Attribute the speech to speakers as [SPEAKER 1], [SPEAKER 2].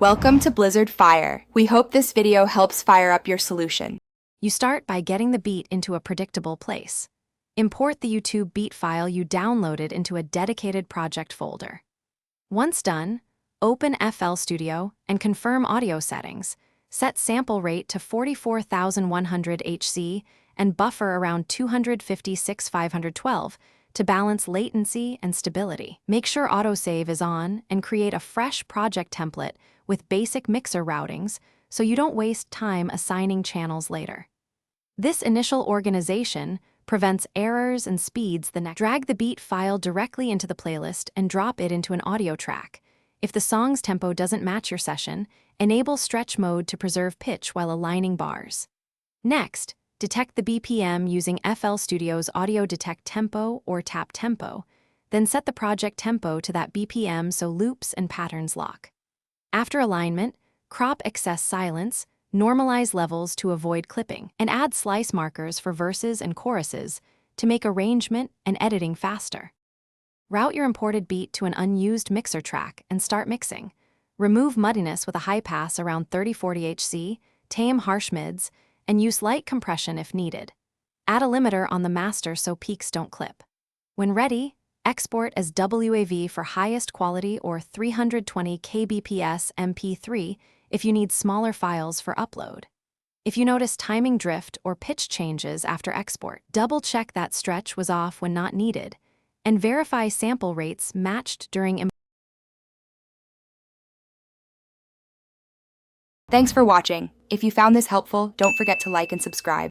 [SPEAKER 1] Welcome to Blizzard Fire. We hope this video helps fire up your solution.
[SPEAKER 2] You start by getting the beat into a predictable place. Import the YouTube beat file you downloaded into a dedicated project folder. Once done, open FL Studio and confirm audio settings. Set sample rate to 44,100 Hz and buffer around 256,512 to balance latency and stability. Make sure autosave is on and create a fresh project template with basic mixer routings so you don't waste time assigning channels later. This initial organization prevents errors and speeds the next. Drag the beat file directly into the playlist and drop it into an audio track. If the song's tempo doesn't match your session, enable stretch mode to preserve pitch while aligning bars. Next, detect the BPM using FL Studio's Audio Detect Tempo or Tap Tempo, then set the project tempo to that BPM so loops and patterns lock. After alignment, crop excess silence, normalize levels to avoid clipping, and add slice markers for verses and choruses to make arrangement and editing faster. Route your imported beat to an unused mixer track and start mixing. Remove muddiness with a high pass around 30-40 Hz, tame harsh mids, and use light compression if needed. Add a limiter on the master so peaks don't clip. When ready, export as WAV for highest quality or 320 kbps MP3 if you need smaller files for upload. If you notice timing drift or pitch changes after export, double-check that stretch was off when not needed, and verify sample rates matched during.
[SPEAKER 1] Thanks for watching. If you found this helpful, don't forget to like and subscribe.